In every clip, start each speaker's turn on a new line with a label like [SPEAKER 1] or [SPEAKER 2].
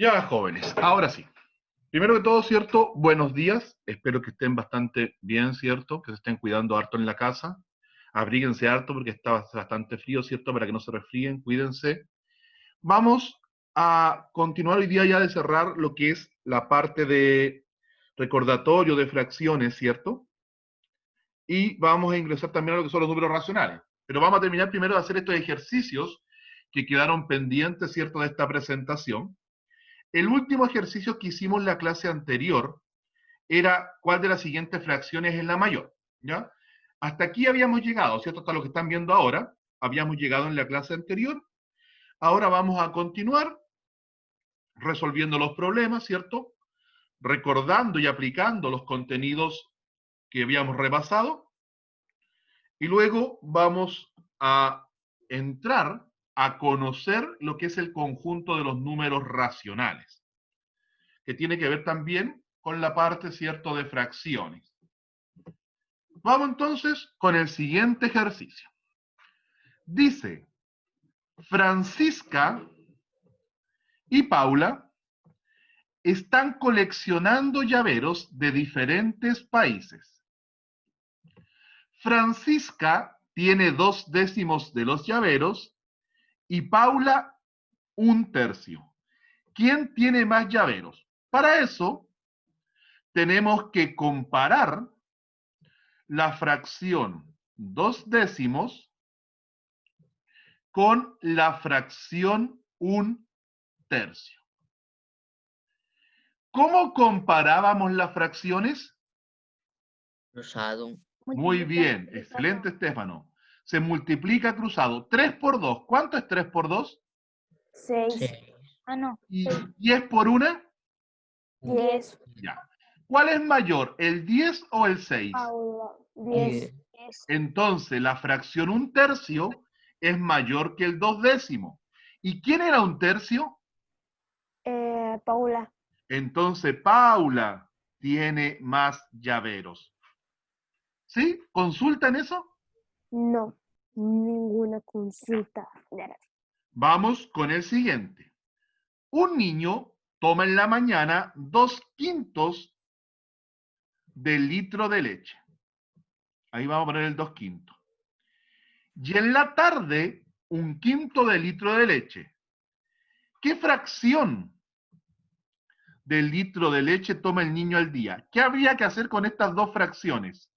[SPEAKER 1] Ya, jóvenes, ahora sí. Primero que todo, ¿cierto? Buenos días. Espero que estén bastante bien, ¿cierto? Que se estén cuidando harto en la casa. Abríguense harto porque está bastante frío, ¿cierto? Para que no se resfríen, cuídense. Vamos a continuar hoy día ya de cerrar lo que es la parte de recordatorio de fracciones, ¿cierto? Y vamos a ingresar también a lo que son los números racionales. Pero vamos a terminar primero de hacer estos ejercicios que quedaron pendientes, ¿cierto? De esta presentación. El último ejercicio que hicimos en la clase anterior era cuál de las siguientes fracciones es la mayor, ¿ya? Hasta aquí habíamos llegado, ¿cierto? Hasta lo que están viendo ahora, habíamos llegado en la clase anterior. Ahora vamos a continuar resolviendo los problemas, ¿cierto? Recordando y aplicando los contenidos que habíamos repasado. Y luego vamos a entrar a conocer lo que es el conjunto de los números racionales, que tiene que ver también con la parte, ¿cierto?, de fracciones. Vamos entonces con el siguiente ejercicio. Dice, Francisca y Paula están coleccionando llaveros de diferentes países. Francisca tiene 2/10 de los llaveros y Paula 1/3. ¿Quién tiene más llaveros? Para eso tenemos que comparar la fracción 2/10 con la fracción 1/3. ¿Cómo comparábamos las fracciones?
[SPEAKER 2] Cruzado.
[SPEAKER 1] Muy bien, excelente, Estefano. Se multiplica cruzado. 3 por 2. ¿Cuánto es 3 por 2?
[SPEAKER 3] 6.
[SPEAKER 2] 6.
[SPEAKER 3] Ah, no.
[SPEAKER 1] ¿Y 10 por 1?
[SPEAKER 3] 10.
[SPEAKER 1] Ya. ¿Cuál es mayor, el 10 o el 6?
[SPEAKER 3] Paula. 10.
[SPEAKER 2] 10.
[SPEAKER 1] Entonces, la fracción 1/3 es mayor que el 2/10. ¿Y quién era 1/3?
[SPEAKER 3] Paula.
[SPEAKER 1] Entonces, Paula tiene más llaveros. ¿Sí? ¿Consultan eso?
[SPEAKER 3] No. Ninguna consulta.
[SPEAKER 1] Vamos con el siguiente. Un niño toma en la mañana 2/5 de litro de leche. Ahí vamos a poner el 2/5. Y en la tarde, 1/5 de litro de leche. ¿Qué fracción del litro de leche toma el niño al día? ¿Qué habría que hacer con estas dos fracciones?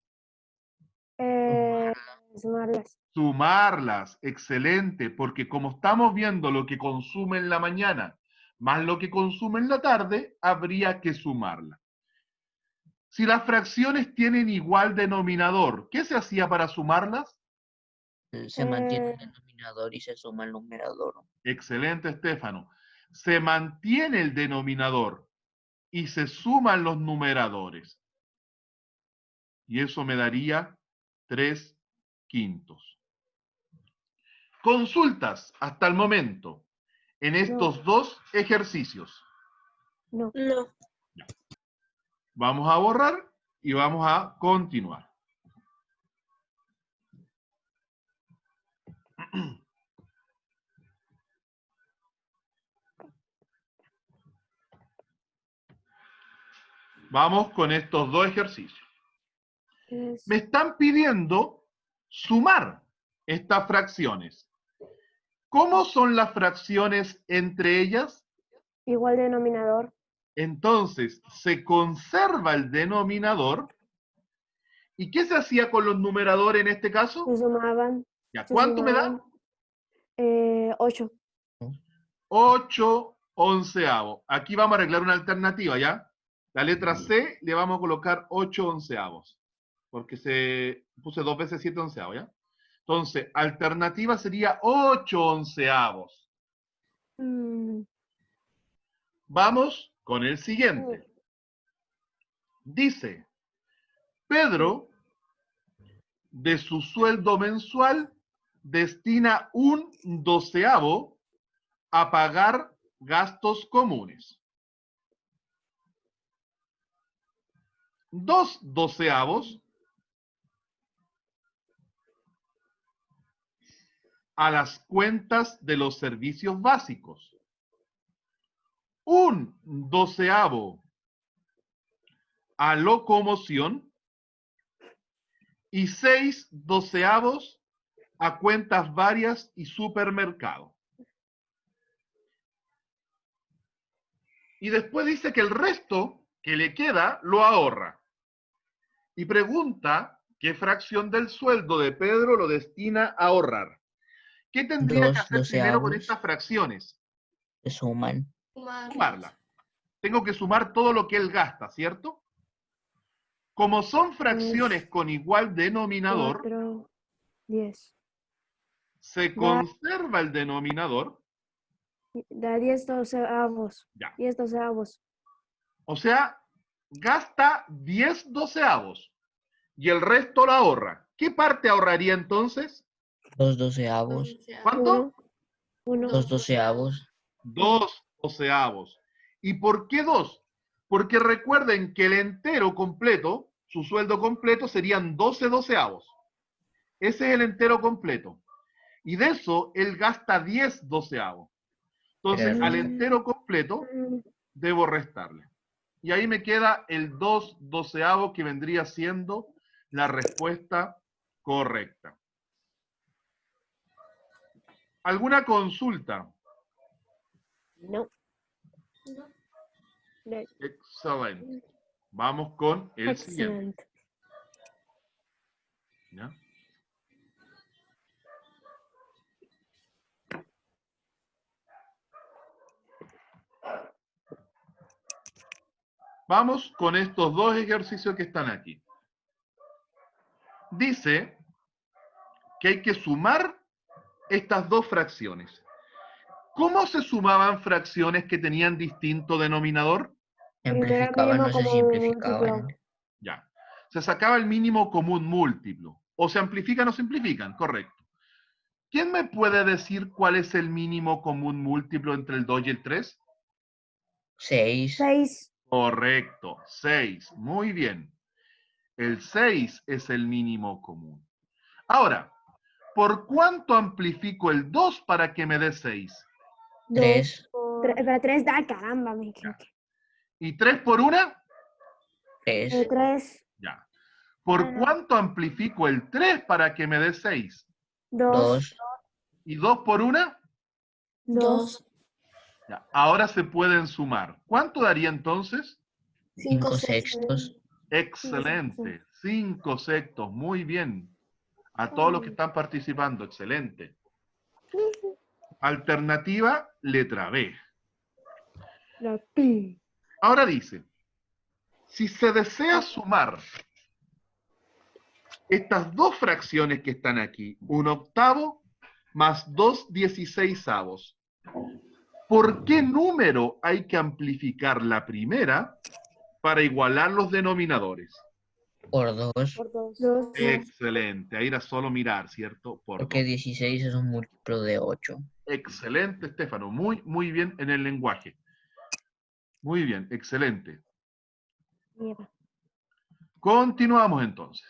[SPEAKER 3] Sumarlas.
[SPEAKER 1] Sumarlas, excelente, porque como estamos viendo lo que consume en la mañana más lo que consume en la tarde, habría que sumarla. Si las fracciones tienen igual denominador, ¿qué se hacía para sumarlas?
[SPEAKER 2] Se mantiene el denominador y se suma el numerador.
[SPEAKER 1] Excelente, Estefano. Se mantiene el denominador y se suman los numeradores. Y eso me daría 3/5. Consultas hasta el momento en estos dos ejercicios.
[SPEAKER 3] No.
[SPEAKER 1] Vamos a borrar y vamos a continuar. Vamos con estos dos ejercicios. Me están pidiendo sumar estas fracciones. ¿Cómo son las fracciones entre ellas?
[SPEAKER 3] Igual denominador.
[SPEAKER 1] Entonces, se conserva el denominador. ¿Y qué se hacía con los numeradores en este caso?
[SPEAKER 3] Se sumaban.
[SPEAKER 1] ¿Ya
[SPEAKER 3] Se
[SPEAKER 1] cuánto me da?
[SPEAKER 3] 8.
[SPEAKER 1] 8/11. Aquí vamos a arreglar una alternativa, ¿ya? La letra C le vamos a colocar 8/11. Porque se puse 2 veces 7/11, ¿ya? Entonces, alternativa sería 8/11. Vamos con el siguiente. Dice, Pedro, de su sueldo mensual, destina 1/12 a pagar gastos comunes. 2/12 a las cuentas de los servicios básicos. un doceavo a locomoción y 6 doceavos a cuentas varias y supermercado. Y después dice que el resto que le queda lo ahorra. Y pregunta qué fracción del sueldo de Pedro lo destina a ahorrar. ¿Qué tendría que
[SPEAKER 2] Dos
[SPEAKER 1] hacer primero con
[SPEAKER 2] doceavos
[SPEAKER 1] estas fracciones?
[SPEAKER 2] se suman.
[SPEAKER 1] Sumarla. Tengo que sumar todo lo que él gasta, ¿cierto? Como son fracciones con igual denominador,
[SPEAKER 3] 4, 10.
[SPEAKER 1] se conserva el denominador.
[SPEAKER 3] Da 10 doceavos.
[SPEAKER 1] Ya.
[SPEAKER 3] 10 doceavos.
[SPEAKER 1] O sea, gasta 10 doceavos y el resto lo ahorra. ¿Qué parte ahorraría entonces?
[SPEAKER 2] Dos doceavos.
[SPEAKER 1] ¿Cuánto?
[SPEAKER 3] 1.
[SPEAKER 2] Dos doceavos.
[SPEAKER 1] 2 doceavos. ¿Y por qué 2? Porque recuerden que el entero completo, su sueldo completo, serían 12 doceavos. Ese es el entero completo. Y de eso, él gasta 10 doceavos. Entonces, al entero completo, debo restarle. Y ahí me queda el 2 doceavos que vendría siendo la respuesta correcta. ¿Alguna consulta?
[SPEAKER 3] No.
[SPEAKER 1] Excelente. Vamos con el siguiente.
[SPEAKER 3] Excelente.
[SPEAKER 1] ¿Ya? Vamos con estos dos ejercicios que están aquí. Dice que hay que sumar estas dos fracciones. ¿Cómo se sumaban fracciones que tenían distinto denominador?
[SPEAKER 3] Primero
[SPEAKER 2] Amplificaban,
[SPEAKER 3] mínimo
[SPEAKER 2] no se
[SPEAKER 3] como
[SPEAKER 2] simplificaban.
[SPEAKER 3] múltiplo.
[SPEAKER 1] Ya. Se sacaba el mínimo común múltiplo. O se amplifican o simplifican, correcto. ¿Quién me puede decir cuál es el mínimo común múltiplo entre el 2 y el 3?
[SPEAKER 2] 6.
[SPEAKER 3] 6.
[SPEAKER 1] Correcto, 6. Muy bien. El 6 es el mínimo común. Ahora, ¿por cuánto amplifico el 2 para que me dé 6?
[SPEAKER 2] 3.
[SPEAKER 3] Pero 3 da, caramba, me equivoqué.
[SPEAKER 1] ¿Y 3 por 1?
[SPEAKER 2] 3.
[SPEAKER 3] 3,
[SPEAKER 1] Ya. ¿Por cuánto amplifico el 3 para que me dé 6?
[SPEAKER 3] 2,
[SPEAKER 2] 2.
[SPEAKER 1] ¿Y 2 por 1?
[SPEAKER 3] 2,
[SPEAKER 1] Ya. Ahora se pueden sumar. ¿Cuánto daría entonces?
[SPEAKER 2] 5 sextos.
[SPEAKER 1] Excelente. 5 sextos. Muy bien. A todos los que están participando. Excelente. Alternativa, letra B.
[SPEAKER 3] la pi.
[SPEAKER 1] Ahora dice, si se desea sumar estas dos fracciones que están aquí, 1/8 más 2/16, ¿por qué número hay que amplificar la primera para igualar los denominadores?
[SPEAKER 2] Por 2.
[SPEAKER 3] Por 2.
[SPEAKER 1] Excelente, ahí era solo mirar, ¿cierto? Por
[SPEAKER 2] Porque
[SPEAKER 1] 2.
[SPEAKER 2] 16 es un múltiplo de 8.
[SPEAKER 1] Excelente, Estefano, muy, muy bien en el lenguaje. Muy bien, excelente.
[SPEAKER 3] Mira.
[SPEAKER 1] Continuamos entonces.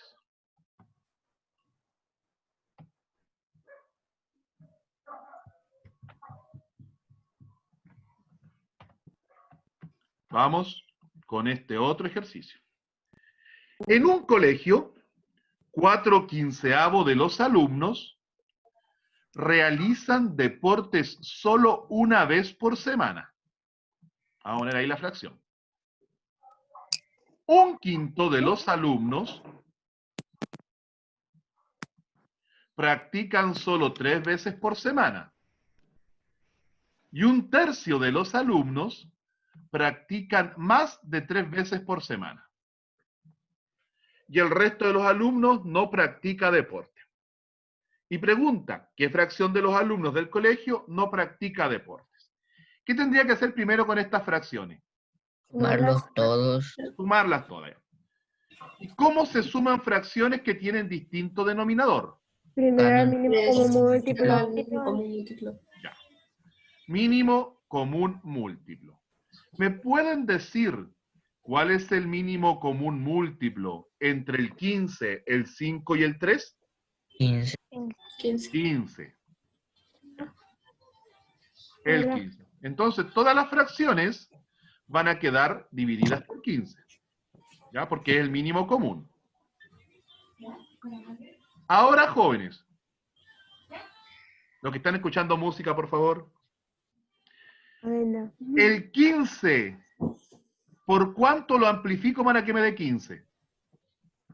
[SPEAKER 1] Vamos con este otro ejercicio. En un colegio, 4/15 de los alumnos realizan deportes solo una vez por semana. Vamos a poner ahí la fracción. 1/5 de los alumnos practican solo 3 veces por semana. Y 1/3 de los alumnos practican más de 3 veces por semana. Y el resto de los alumnos no practica deporte. Y pregunta, ¿qué fracción de los alumnos del colegio no practica deportes? ¿Qué tendría que hacer primero con estas fracciones?
[SPEAKER 2] Sumarlos todos.
[SPEAKER 1] Sumarlas todas. ¿Y cómo se suman fracciones que tienen distinto denominador?
[SPEAKER 3] Primero el
[SPEAKER 2] Ganan.
[SPEAKER 3] mínimo como múltiplo.
[SPEAKER 4] múltiplo.
[SPEAKER 1] Ya. Mínimo común múltiplo. ¿Me pueden decir cuál es el mínimo común múltiplo entre el 15, el 5 y el 3?
[SPEAKER 2] 15.
[SPEAKER 4] 15.
[SPEAKER 1] 15. El 15. Entonces, todas las fracciones van a quedar divididas por 15. ¿Ya? Porque es el mínimo común. Ahora, jóvenes, los que están escuchando música, por favor.
[SPEAKER 3] Anda.
[SPEAKER 1] El 15, ¿por cuánto lo amplifico para que me dé 15?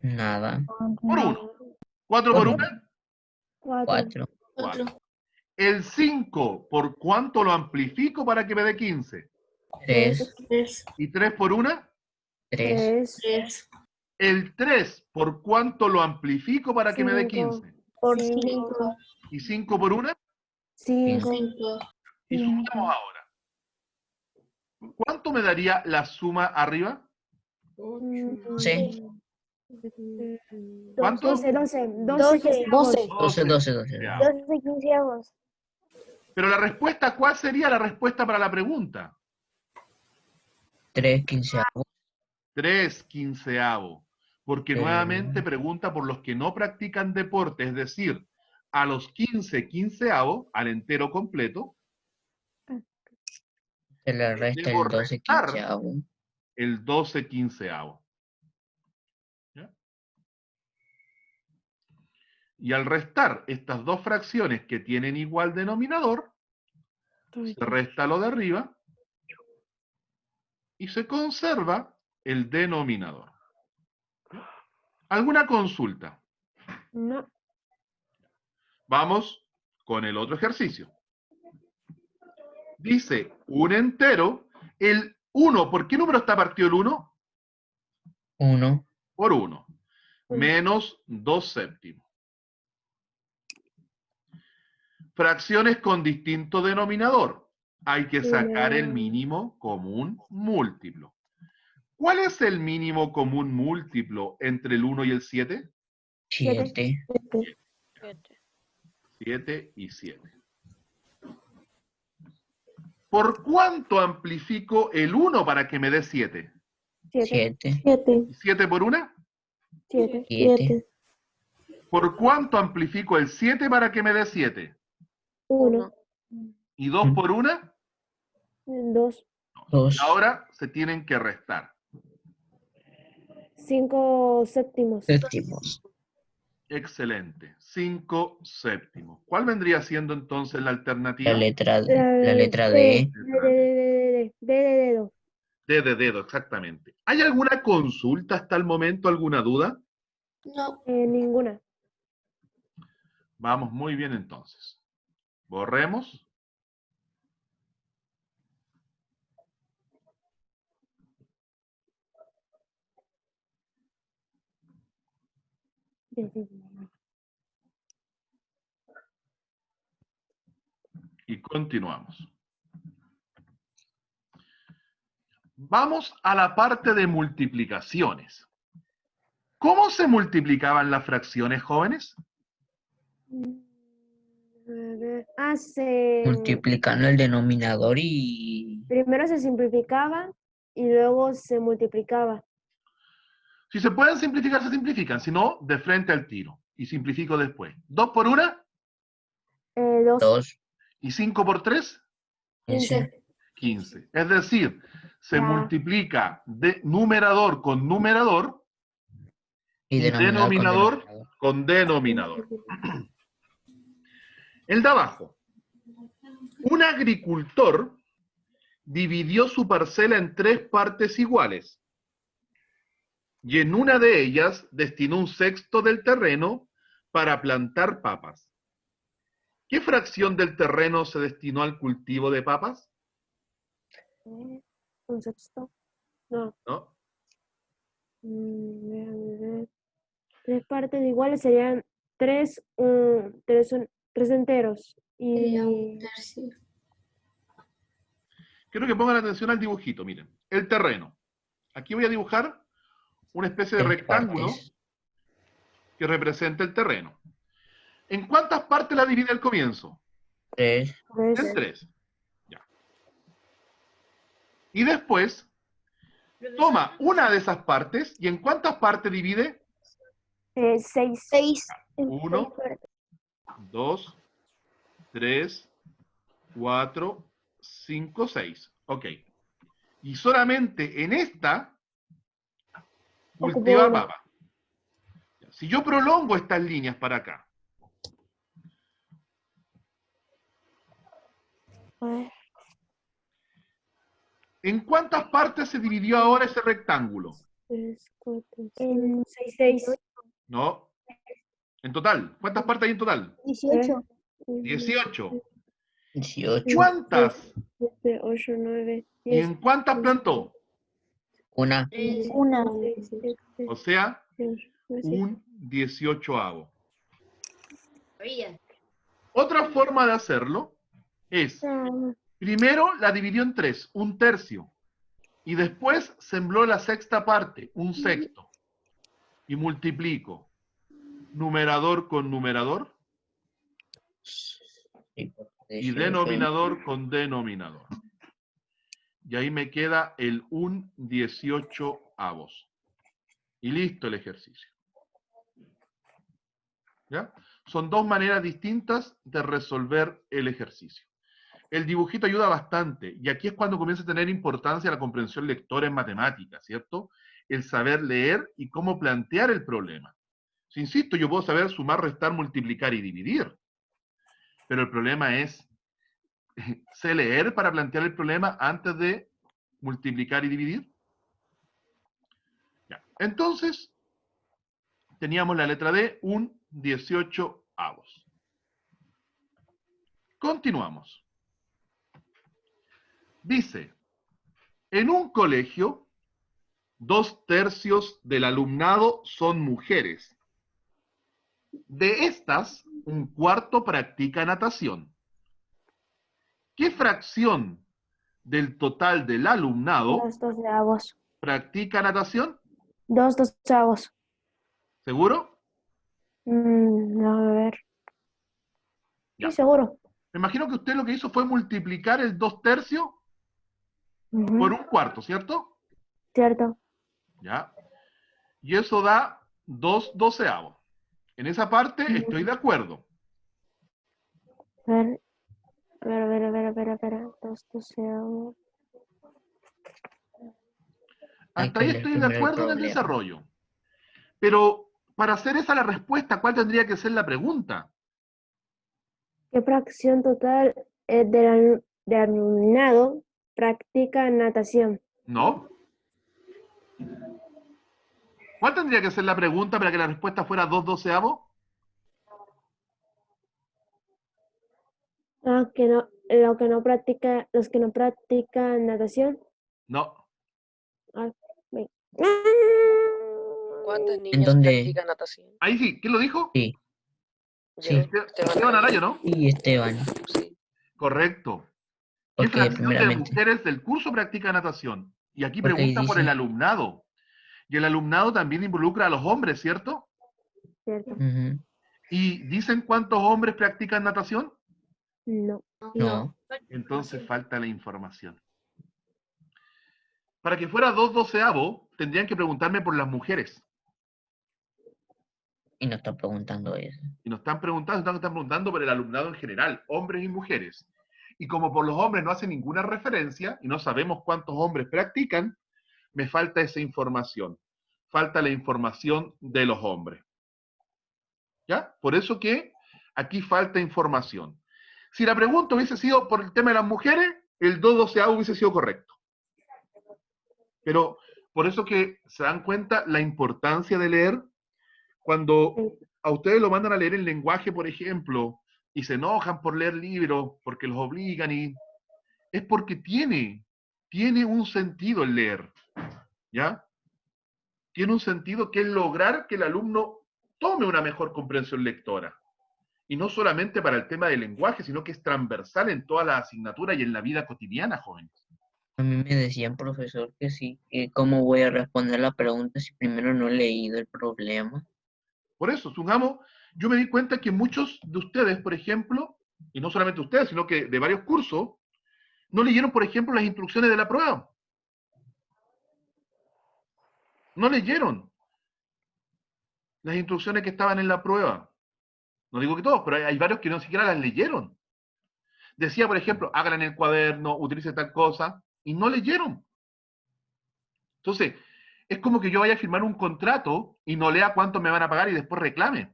[SPEAKER 2] Nada.
[SPEAKER 1] Por 1. 4 por 1,
[SPEAKER 3] 4.
[SPEAKER 2] 4.
[SPEAKER 1] 4. El 5, ¿por cuánto lo amplifico para que me dé 15?
[SPEAKER 2] 3.
[SPEAKER 1] ¿Y 3 por 1?
[SPEAKER 2] 3.
[SPEAKER 3] 3.
[SPEAKER 1] El 3, ¿por cuánto lo amplifico para que me dé 15?
[SPEAKER 3] Por 5.
[SPEAKER 1] ¿Y 5 por 1?
[SPEAKER 3] 5.
[SPEAKER 1] Y sumamos ahora. ¿Cuánto me daría la suma arriba?
[SPEAKER 2] 6.
[SPEAKER 1] ¿Cuánto?
[SPEAKER 3] 12. 12.
[SPEAKER 2] 12,
[SPEAKER 1] 12.
[SPEAKER 2] 12, 12.
[SPEAKER 1] Ya.
[SPEAKER 3] 12 quinceavos.
[SPEAKER 1] Pero la respuesta, ¿cuál sería la respuesta para la pregunta?
[SPEAKER 2] 3 quinceavos.
[SPEAKER 1] 3 quinceavos. Porque nuevamente pregunta por los que no practican deporte, es decir, a los 15 quinceavos, al entero completo,
[SPEAKER 2] Se le resta
[SPEAKER 1] debo
[SPEAKER 2] el 12
[SPEAKER 1] restar
[SPEAKER 2] quinceavo.
[SPEAKER 1] el 12 quinceavo. ¿Ya? Y al restar estas dos fracciones que tienen igual denominador, se resta lo de arriba y se conserva el denominador. ¿Alguna consulta?
[SPEAKER 3] No.
[SPEAKER 1] Vamos con el otro ejercicio. Dice un entero, el 1, ¿por qué número está partido el 1?
[SPEAKER 2] 1.
[SPEAKER 1] Por 1, menos 2 séptimos. Fracciones con distinto denominador. Hay que sacar el mínimo común múltiplo. ¿Cuál es el mínimo común múltiplo entre el 1 y el 7?
[SPEAKER 2] 7.
[SPEAKER 1] 7 y 7. ¿Por cuánto amplifico el 1 para que me dé 7?
[SPEAKER 2] 7.
[SPEAKER 3] 7.
[SPEAKER 1] 7 por 1.
[SPEAKER 2] 7.
[SPEAKER 1] ¿Por cuánto amplifico el 7 para que me dé 7?
[SPEAKER 3] 1.
[SPEAKER 1] ¿Y 2 por 1?
[SPEAKER 3] 2.
[SPEAKER 1] Y
[SPEAKER 2] 2.
[SPEAKER 1] ahora se tienen que restar.
[SPEAKER 3] 5 séptimos.
[SPEAKER 2] Séptimos.
[SPEAKER 1] Excelente. 5 séptimos. ¿Cuál vendría siendo entonces la alternativa?
[SPEAKER 2] La letra D.
[SPEAKER 3] De dedo.
[SPEAKER 1] D de dedo, exactamente. ¿Hay alguna consulta hasta el momento? ¿Alguna duda?
[SPEAKER 3] Ninguna.
[SPEAKER 1] Vamos muy bien entonces. Borremos. Y continuamos. Vamos a la parte de multiplicaciones. ¿Cómo se multiplicaban las fracciones, jóvenes?
[SPEAKER 2] Multiplicando el denominador y...
[SPEAKER 3] Primero se simplificaba y luego se multiplicaba.
[SPEAKER 1] Si se pueden simplificar, se simplifican. Si no, de frente al tiro. Y simplifico después. 2 por 1.
[SPEAKER 3] 2.
[SPEAKER 2] 2.
[SPEAKER 1] ¿Y 5 por 3?
[SPEAKER 2] 15.
[SPEAKER 1] 15. Es decir, se
[SPEAKER 3] Ya.
[SPEAKER 1] multiplica de numerador con numerador
[SPEAKER 2] Y
[SPEAKER 1] y denominador con denominador. El de abajo. Un agricultor dividió su parcela en 3 partes iguales y en una de ellas destinó un sexto del terreno para plantar papas. ¿Qué fracción del terreno se destinó al cultivo de papas?
[SPEAKER 3] Un sexto. No.
[SPEAKER 1] ¿No?
[SPEAKER 3] Déjame ver. 3 partes iguales serían 3 enteros. Y
[SPEAKER 1] Quiero que pongan atención al dibujito, miren. El terreno. Aquí voy a dibujar una especie de
[SPEAKER 2] 3
[SPEAKER 1] rectángulo
[SPEAKER 2] partes.
[SPEAKER 1] que representa el terreno. ¿En cuántas partes la divide al comienzo?
[SPEAKER 2] 3.
[SPEAKER 1] En 3. Ya. Y después toma una de esas partes y ¿en cuántas partes divide?
[SPEAKER 3] 6.
[SPEAKER 1] 1, 2, 3, 4, 5, 6. Ok. Y solamente en esta
[SPEAKER 3] Ocupo
[SPEAKER 1] cultiva
[SPEAKER 3] una.
[SPEAKER 1] papa. Si yo prolongo estas líneas para acá,
[SPEAKER 3] A ver,
[SPEAKER 1] ¿en cuántas partes se dividió ahora ese rectángulo?
[SPEAKER 3] 3, 4, 5,
[SPEAKER 4] En
[SPEAKER 3] 6, 6.
[SPEAKER 1] No. En total. ¿Cuántas partes hay en total?
[SPEAKER 4] 18.
[SPEAKER 1] 18.
[SPEAKER 2] 18.
[SPEAKER 1] ¿Cuántas?
[SPEAKER 3] 7, 8, 9,
[SPEAKER 1] ¿Y
[SPEAKER 3] 10.
[SPEAKER 1] en cuántas plantó?
[SPEAKER 2] Una.
[SPEAKER 4] Una.
[SPEAKER 1] O sea,
[SPEAKER 3] 11, 12.
[SPEAKER 1] un 18avo. Otra forma de hacerlo es, primero la dividió en 3, un tercio. Y después sembró la sexta parte, un sexto. Y multiplico numerador con numerador
[SPEAKER 2] Sí,
[SPEAKER 1] y
[SPEAKER 2] 18.
[SPEAKER 1] denominador con denominador. Y ahí me queda el un 18avos. Y listo el ejercicio. ¿Ya? Son dos maneras distintas de resolver el ejercicio. El dibujito ayuda bastante, y aquí es cuando comienza a tener importancia la comprensión lectora en matemáticas, ¿cierto? El saber leer y cómo plantear el problema. Si insisto, yo puedo saber sumar, restar, multiplicar y dividir, pero el problema es, ¿sé leer para plantear el problema antes de multiplicar y dividir? Ya. Entonces, teníamos la letra D, un 18avos. Continuamos. Dice, en un colegio, 2/3 del alumnado son mujeres. De estas, un cuarto practica natación. ¿Qué fracción del total del alumnado
[SPEAKER 3] 2 doceavos.
[SPEAKER 1] practica natación?
[SPEAKER 3] 2 doceavos.
[SPEAKER 1] ¿Seguro?
[SPEAKER 3] A ver.
[SPEAKER 1] Ya.
[SPEAKER 3] Sí, seguro.
[SPEAKER 1] Me imagino que usted lo que hizo fue multiplicar el 2/3
[SPEAKER 3] Ujú,
[SPEAKER 1] por un cuarto, ¿cierto?
[SPEAKER 3] cierto.
[SPEAKER 1] Ya. Y eso da 2 doceavos. En esa parte estoy de acuerdo.
[SPEAKER 3] A ver. A ver. 2 doceavos.
[SPEAKER 2] Hay
[SPEAKER 1] Hasta
[SPEAKER 2] que
[SPEAKER 1] ahí
[SPEAKER 2] leer
[SPEAKER 1] estoy de
[SPEAKER 2] primero el
[SPEAKER 1] acuerdo en el
[SPEAKER 2] problema.
[SPEAKER 1] desarrollo. Pero para hacer esa la respuesta, ¿cuál tendría que ser la pregunta?
[SPEAKER 3] ¿Qué fracción total del alumnado practica natación?
[SPEAKER 1] ¿No? ¿Cuál tendría que ser la pregunta para que la respuesta fuera 2 doceavos?
[SPEAKER 3] Ah, los que no practican natación.
[SPEAKER 1] No.
[SPEAKER 3] Ah, ve.
[SPEAKER 5] ¿Cuántas
[SPEAKER 2] ¿En
[SPEAKER 5] niñas
[SPEAKER 2] dónde?
[SPEAKER 5] practican natación?
[SPEAKER 1] Ahí sí, ¿quién lo dijo?
[SPEAKER 2] Sí,
[SPEAKER 5] Yo,
[SPEAKER 2] sí.
[SPEAKER 1] Esteban Araya, ¿no?
[SPEAKER 2] Sí, Esteban.
[SPEAKER 5] Sí.
[SPEAKER 1] Correcto. ¿Qué
[SPEAKER 2] Porque
[SPEAKER 1] fracción de
[SPEAKER 2] primeramente.
[SPEAKER 1] mujeres del curso practica natación? Y aquí
[SPEAKER 2] Porque ahí
[SPEAKER 1] pregunta por el
[SPEAKER 2] dice.
[SPEAKER 1] alumnado. Y el alumnado también involucra a los hombres, ¿cierto?
[SPEAKER 3] Cierto.
[SPEAKER 2] Ujú.
[SPEAKER 1] ¿Y dicen cuántos hombres practican natación?
[SPEAKER 3] No.
[SPEAKER 2] No.
[SPEAKER 1] Entonces falta la información. Para que fuera 2 doceavos, tendrían que preguntarme por las mujeres.
[SPEAKER 2] Y no está preguntando eso.
[SPEAKER 1] Y nos están preguntando por el alumnado en general, hombres y mujeres. Y como por los hombres no hace ninguna referencia y no sabemos cuántos hombres practican, me falta esa información. Falta la información de los hombres. ¿Ya? Por eso que aquí falta información. Si la pregunta hubiese sido por el tema de las mujeres, el 2 doceavo hubiese sido correcto. Pero por eso que se dan cuenta la importancia de leer cuando a ustedes lo mandan a leer en lenguaje, por ejemplo, y se enojan por leer libros, porque los obligan, y es porque tiene un sentido el leer, ¿ya? Tiene un sentido que es lograr que el alumno tome una mejor comprensión lectora. Y no solamente para el tema del lenguaje, sino que es transversal en todas las asignaturas y en la vida cotidiana, jóvenes.
[SPEAKER 2] A mí me decían, profesor, que sí, que cómo voy a responder la pregunta si primero no he leído el problema.
[SPEAKER 1] Por eso, supongamos, yo me di cuenta que muchos de ustedes, por ejemplo, y no solamente ustedes, sino que de varios cursos, no leyeron, por ejemplo, las instrucciones de la prueba. No leyeron las instrucciones que estaban en la prueba. No digo que todos, pero hay varios que no siquiera las leyeron. decía, por ejemplo, hágala en el cuaderno, utilice tal cosa, y no leyeron. Entonces, es como que yo vaya a firmar un contrato y no lea cuánto me van a pagar y después reclame.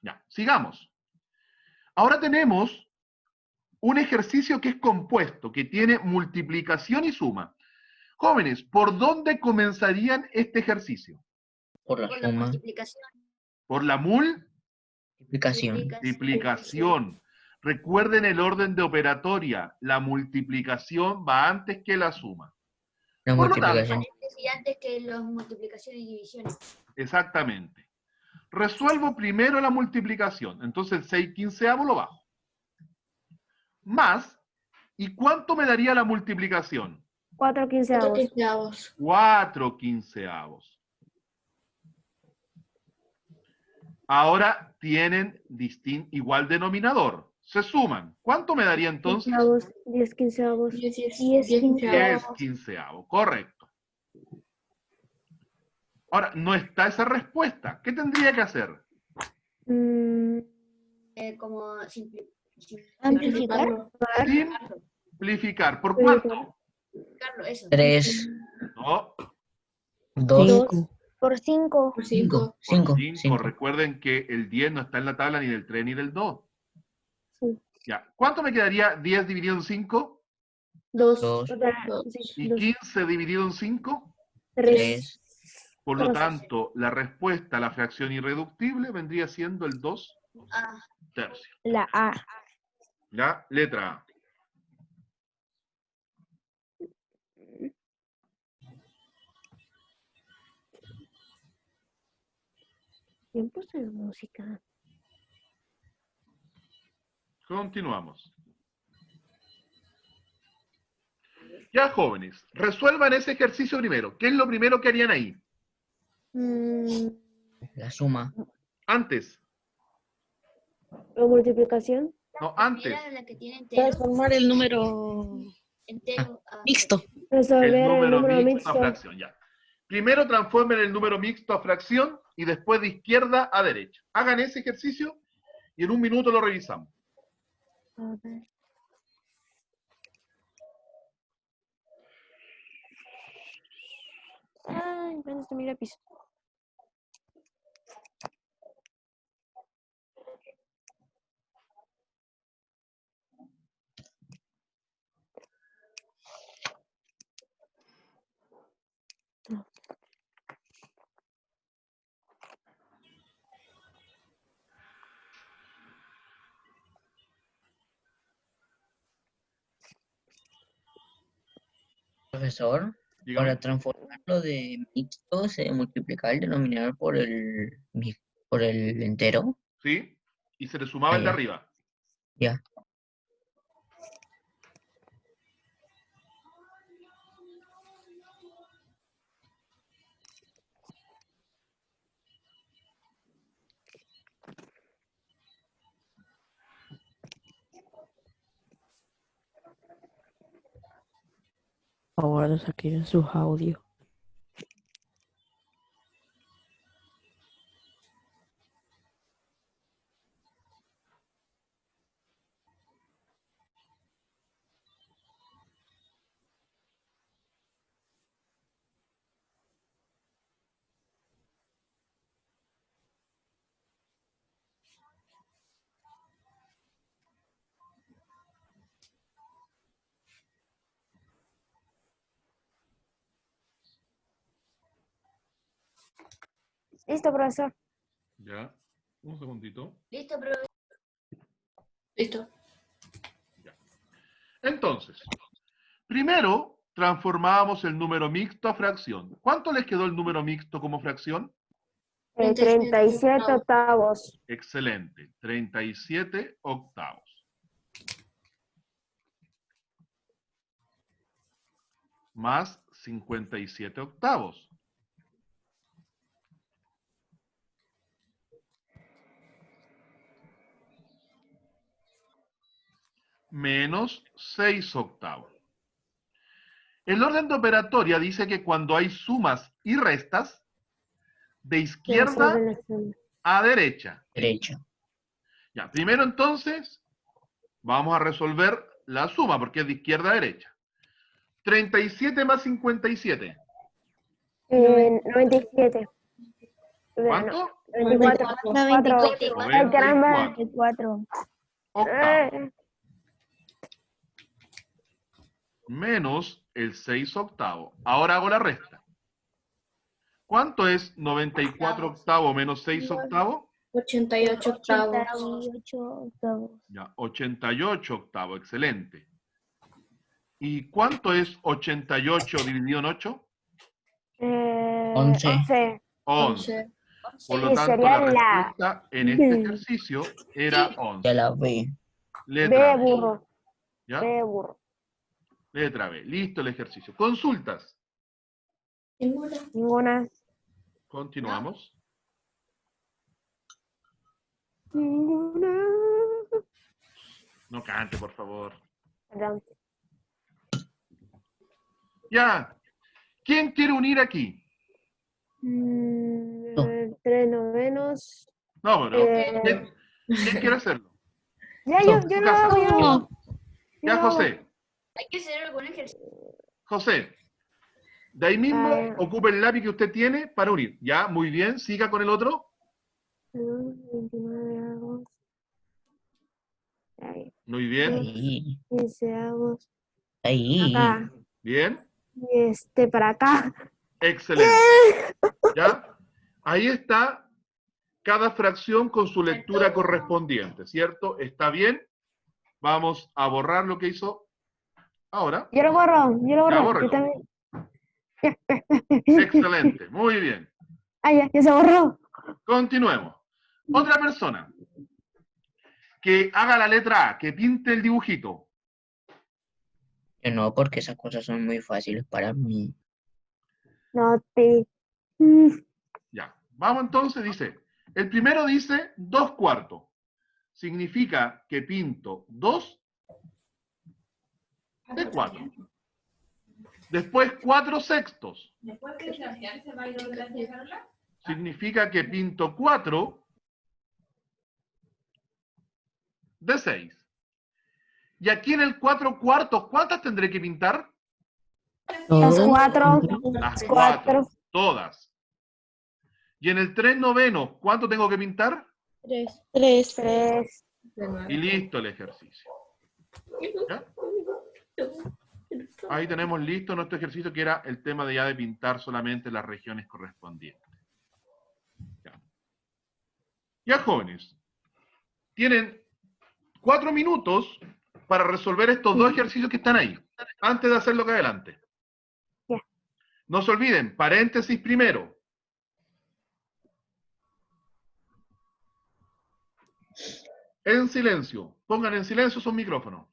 [SPEAKER 1] Ya, sigamos. Ahora tenemos un ejercicio que es compuesto, que tiene multiplicación y suma. Jóvenes, ¿por dónde comenzarían este ejercicio?
[SPEAKER 2] Por la
[SPEAKER 4] Por la
[SPEAKER 2] suma.
[SPEAKER 4] multiplicación.
[SPEAKER 1] Por la
[SPEAKER 2] Multiplicación.
[SPEAKER 1] multiplicación. Recuerden el orden de operatoria. La multiplicación va antes que la suma.
[SPEAKER 2] La
[SPEAKER 1] Por lo
[SPEAKER 2] multiplicación.
[SPEAKER 4] Paréntesis y antes que las multiplicaciones y divisiones.
[SPEAKER 1] Exactamente. Resuelvo primero la multiplicación. Entonces el 6/15 lo bajo. Más, ¿y cuánto me daría la multiplicación?
[SPEAKER 3] 4/15.
[SPEAKER 1] 4/15. Ahora tienen igual denominador. Se suman. ¿Cuánto me daría entonces?
[SPEAKER 3] 10/15.
[SPEAKER 1] 10/15. Correcto. Ahora, no está esa respuesta. ¿Qué tendría que hacer?
[SPEAKER 4] Como
[SPEAKER 3] Amplificar.
[SPEAKER 1] Simplificar. ¿Por cuánto?
[SPEAKER 4] simplificarlo, eso.
[SPEAKER 2] 3,
[SPEAKER 1] No,
[SPEAKER 2] 2,
[SPEAKER 3] Por 5.
[SPEAKER 2] 5.
[SPEAKER 1] por
[SPEAKER 2] 5.
[SPEAKER 1] 5. Recuerden que el 10 no está en la tabla ni del 3 ni del 2.
[SPEAKER 3] Sí.
[SPEAKER 1] Ya. ¿Cuánto me quedaría 10 dividido en 5?
[SPEAKER 3] 2.
[SPEAKER 2] Dos.
[SPEAKER 1] ¿Y 15 dividido en 5?
[SPEAKER 3] 3.
[SPEAKER 1] Por lo
[SPEAKER 3] Dos.
[SPEAKER 1] tanto, la respuesta a la fracción irreductible vendría siendo el 2
[SPEAKER 4] Ah,
[SPEAKER 1] tercios.
[SPEAKER 3] La A.
[SPEAKER 1] ¿Ya? Letra A.
[SPEAKER 3] ¿Quién puso la música?
[SPEAKER 1] Continuamos. Ya, jóvenes, resuelvan ese ejercicio primero. ¿Qué es lo primero que harían ahí?
[SPEAKER 2] La suma.
[SPEAKER 1] Antes.
[SPEAKER 3] ¿La multiplicación?
[SPEAKER 1] No, antes.
[SPEAKER 4] era la que tiene entero.
[SPEAKER 6] Transformar el número
[SPEAKER 4] Entero.
[SPEAKER 6] mixto.
[SPEAKER 3] Resolver
[SPEAKER 1] El número mixto
[SPEAKER 3] mixto.
[SPEAKER 1] a fracción, ya. Primero transformen el número mixto a fracción y después de izquierda a derecha. Hagan ese ejercicio y en un minuto lo revisamos.
[SPEAKER 3] A ver. Ay, ¿dónde está mi lápiz?
[SPEAKER 2] Profesor,
[SPEAKER 1] Dígame.
[SPEAKER 2] para transformarlo de mixto se multiplica el denominador por el entero.
[SPEAKER 1] ¿Sí? Y se le sumaba el de
[SPEAKER 2] ya.
[SPEAKER 1] arriba.
[SPEAKER 2] Ya.
[SPEAKER 6] Ahora saquen sus audios.
[SPEAKER 3] Listo, profesor.
[SPEAKER 1] Ya. Un segundito.
[SPEAKER 4] Listo, pero
[SPEAKER 6] Listo.
[SPEAKER 1] Ya. Entonces, primero transformábamos el número mixto a fracción. ¿Cuánto les quedó el número mixto como fracción?
[SPEAKER 3] 37 octavos.
[SPEAKER 1] Excelente. 37 octavos. Más 57 octavos. Menos 6 octavos. El orden de operatoria dice que cuando hay sumas y restas, de izquierda
[SPEAKER 3] Resuelven la suma.
[SPEAKER 1] a derecha.
[SPEAKER 2] Derecha.
[SPEAKER 1] Ya, primero entonces, Vamos a resolver la suma, porque es de izquierda a derecha. 37 más 57.
[SPEAKER 3] 97.
[SPEAKER 1] ¿Cuánto?
[SPEAKER 3] 94.
[SPEAKER 4] 94.
[SPEAKER 3] Ay, caramba.
[SPEAKER 1] 94
[SPEAKER 3] 94.
[SPEAKER 1] octavos. Menos el 6 octavos. Ahora hago la resta. ¿Cuánto es 94 octavos menos 6 octavos?
[SPEAKER 6] 88 octavos.
[SPEAKER 3] 88 octavos.
[SPEAKER 1] Ya, 88 octavos, excelente. ¿Y cuánto es 88 dividido en 8?
[SPEAKER 2] 11.
[SPEAKER 3] 11.
[SPEAKER 1] 11. Por lo
[SPEAKER 3] Sí,
[SPEAKER 1] tanto,
[SPEAKER 3] sería
[SPEAKER 1] la
[SPEAKER 3] la
[SPEAKER 1] respuesta en este ejercicio era 11.
[SPEAKER 2] Ya la vi.
[SPEAKER 3] B
[SPEAKER 1] Letra
[SPEAKER 3] de
[SPEAKER 1] B.
[SPEAKER 3] burro.
[SPEAKER 1] ¿Ya?
[SPEAKER 3] B de burro.
[SPEAKER 1] Letra B. Listo el ejercicio. Consultas.
[SPEAKER 3] Ninguna.
[SPEAKER 1] Continuamos.
[SPEAKER 3] Ninguna.
[SPEAKER 1] No cante, por favor.
[SPEAKER 3] Perdón.
[SPEAKER 1] Ya. ¿Quién quiere unir aquí?
[SPEAKER 3] 3 novenos.
[SPEAKER 1] No, bueno.
[SPEAKER 3] Eh,
[SPEAKER 1] ¿Quién quiere hacerlo?
[SPEAKER 3] Ya, yo lo hago, yo lo hago.
[SPEAKER 1] Ya, José.
[SPEAKER 4] Hay que hacer algún ejercicio.
[SPEAKER 1] José. De ahí mismo,
[SPEAKER 3] Ah.
[SPEAKER 1] ocupe el lápiz que usted tiene para unir. Ya, muy bien. Siga con el otro.
[SPEAKER 3] 29 de agosto. Ahí.
[SPEAKER 1] Muy bien.
[SPEAKER 2] Ahí.
[SPEAKER 3] 15 de agosto.
[SPEAKER 2] Ahí.
[SPEAKER 3] Acá.
[SPEAKER 1] Bien.
[SPEAKER 3] Y para acá.
[SPEAKER 1] Excelente. ¿Ya? Ahí está cada fracción con su lectura correspondiente, ¿cierto? ¿Está bien? Vamos a borrar lo que hizo ahora.
[SPEAKER 3] Yo lo borro, yo lo
[SPEAKER 1] Ya,
[SPEAKER 3] borro.
[SPEAKER 1] bórrelo.
[SPEAKER 3] Yo también.
[SPEAKER 1] Excelente, muy bien.
[SPEAKER 3] Ah, ya se borró.
[SPEAKER 1] Continuemos. Otra persona que haga la letra A, que pinte el dibujito.
[SPEAKER 2] Yo no, porque esas cosas son muy fáciles para mí.
[SPEAKER 3] No te.
[SPEAKER 1] Ya, vamos entonces, dice. El primero dice 2/4. Significa que pinto 2 de 4. Después 4/6. Significa que pinto 4 de 6. Y aquí en el 4/4, ¿cuántas tendré que pintar?
[SPEAKER 3] Las 4.
[SPEAKER 1] Las 4,
[SPEAKER 3] 4.
[SPEAKER 1] todas. Y en el 3/9, ¿cuánto tengo que pintar?
[SPEAKER 6] 3.
[SPEAKER 3] 3.
[SPEAKER 1] Y listo el ejercicio. ¿Ya? Ahí tenemos listo nuestro ejercicio, que era el tema de ya de pintar solamente las regiones correspondientes. Ya, ya, jóvenes, tienen 4 minutos para resolver estos dos ejercicios que están ahí, antes de hacer lo que adelante.
[SPEAKER 3] Ya.
[SPEAKER 1] No se olviden, paréntesis primero. En silencio. Pongan en silencio sus micrófonos.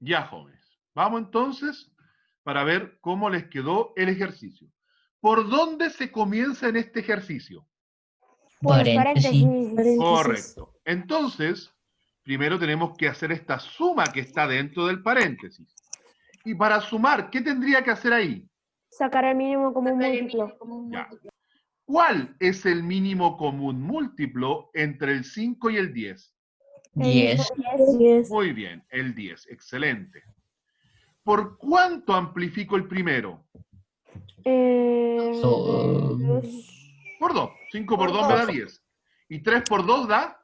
[SPEAKER 1] Ya, jóvenes. Vamos entonces para ver cómo les quedó el ejercicio. ¿Por dónde se comienza en este ejercicio?
[SPEAKER 3] Por
[SPEAKER 2] Paréntesis.
[SPEAKER 3] paréntesis.
[SPEAKER 1] Correcto. Entonces, primero tenemos que hacer esta suma que está dentro del paréntesis. Y para sumar, ¿qué tendría que hacer ahí?
[SPEAKER 3] Sacar el mínimo común
[SPEAKER 4] Sacar el
[SPEAKER 3] múltiplo.
[SPEAKER 4] mínimo común
[SPEAKER 1] Ya.
[SPEAKER 4] múltiplo.
[SPEAKER 1] ¿Cuál es el mínimo común múltiplo entre el 5 y el 10?
[SPEAKER 2] 10.
[SPEAKER 3] 10.
[SPEAKER 1] Muy bien, el 10. Excelente. ¿Por cuánto amplifico el primero?
[SPEAKER 2] So-
[SPEAKER 1] Por 2. 5 por 2 me da 10. Y 3 por 2 da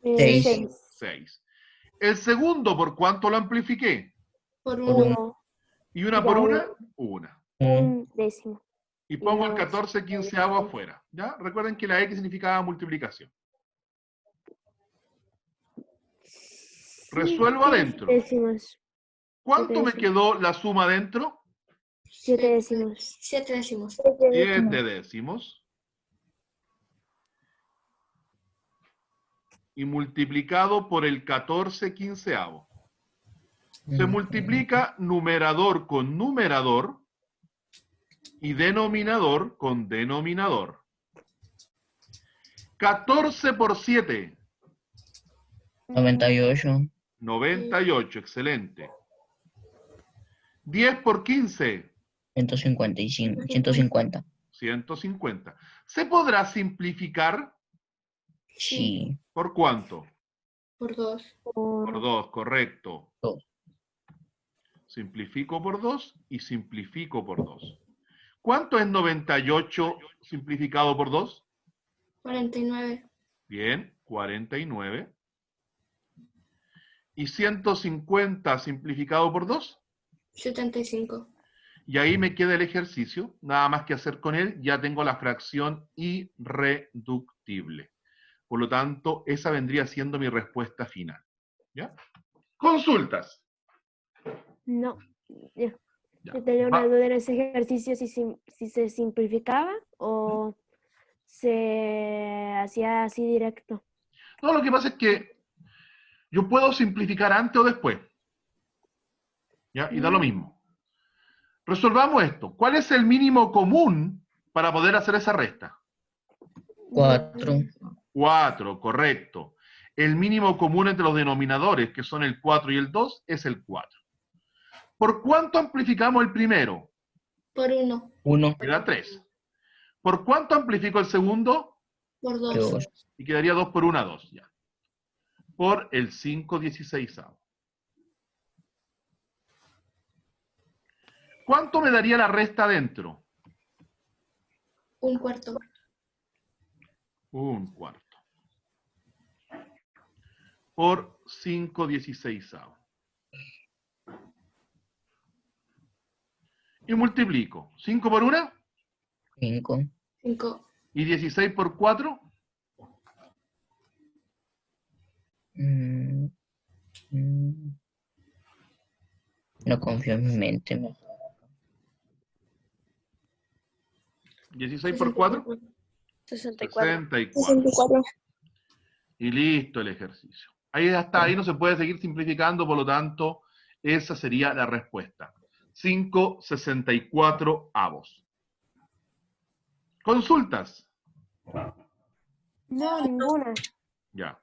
[SPEAKER 2] Seis.
[SPEAKER 3] 6.
[SPEAKER 1] 6. El segundo, ¿por cuánto lo amplifiqué?
[SPEAKER 6] Por
[SPEAKER 2] Por
[SPEAKER 6] 1.
[SPEAKER 3] 1.
[SPEAKER 1] ¿Y una por una? Una.
[SPEAKER 3] Un décimo.
[SPEAKER 1] Y pongo el
[SPEAKER 3] Dos.
[SPEAKER 1] 14 quinceavo afuera. ¿Ya? Recuerden que la X significaba multiplicación. Resuelvo adentro.
[SPEAKER 3] Décimas.
[SPEAKER 1] ¿Cuánto me quedó la suma adentro?
[SPEAKER 3] 7 décimos.
[SPEAKER 6] 7 décimos.
[SPEAKER 1] 7 décimos. Y multiplicado por el 14 quinceavo. Se multiplica numerador con numerador y denominador con denominador. 14 por 7.
[SPEAKER 2] 98.
[SPEAKER 1] 98, excelente. 10 por 15.
[SPEAKER 2] 155. 150.
[SPEAKER 1] 150. ¿Se podrá simplificar?
[SPEAKER 2] Sí.
[SPEAKER 1] ¿Por cuánto?
[SPEAKER 6] Por 2.
[SPEAKER 1] Por 2, correcto.
[SPEAKER 2] 2.
[SPEAKER 1] Simplifico por 2 y simplifico por 2. ¿Cuánto es 98 simplificado por 2?
[SPEAKER 6] 49.
[SPEAKER 1] Bien, 49. ¿Y 150 simplificado por 2?
[SPEAKER 6] 75.
[SPEAKER 1] Y ahí me queda el ejercicio. Nada más que hacer con él, ya tengo la fracción irreductible. Por lo tanto, esa vendría siendo mi respuesta final. ¿Ya? Consultas.
[SPEAKER 3] No. Ya.
[SPEAKER 1] Ya.
[SPEAKER 3] Yo tenía una
[SPEAKER 1] Va-
[SPEAKER 3] duda en ese ejercicio si se simplificaba o se hacía así directo.
[SPEAKER 1] No, lo que pasa es que yo puedo simplificar antes o después. ¿Ya? Y da lo mismo. Resolvamos esto. ¿Cuál es el mínimo común para poder hacer esa resta?
[SPEAKER 2] 4.
[SPEAKER 1] 4, correcto. El mínimo común entre los denominadores, que son el 4 y el 2, es el 4. ¿Por cuánto amplificamos el primero?
[SPEAKER 6] Por 1.
[SPEAKER 2] 1.
[SPEAKER 1] Queda 3. ¿Por cuánto amplifico el segundo?
[SPEAKER 6] Por 2.
[SPEAKER 2] 2.
[SPEAKER 1] Y quedaría 2 por 1, 2. Ya. Por el 5/16. ¿Cuánto me daría la resta adentro?
[SPEAKER 6] 1/4.
[SPEAKER 1] 1/4. Por 5/16. Y multiplico. 5 por 1
[SPEAKER 2] 5.
[SPEAKER 6] 5.
[SPEAKER 1] y 16 por 4.
[SPEAKER 2] No confío en mi mente.
[SPEAKER 1] 16 por 4.
[SPEAKER 5] 64.
[SPEAKER 1] 64. Y listo el ejercicio. Ahí está, ahí no se puede seguir simplificando, por lo tanto, esa sería la respuesta. 5/64 avos. ¿Consultas?
[SPEAKER 3] No, ninguna.
[SPEAKER 1] Ya.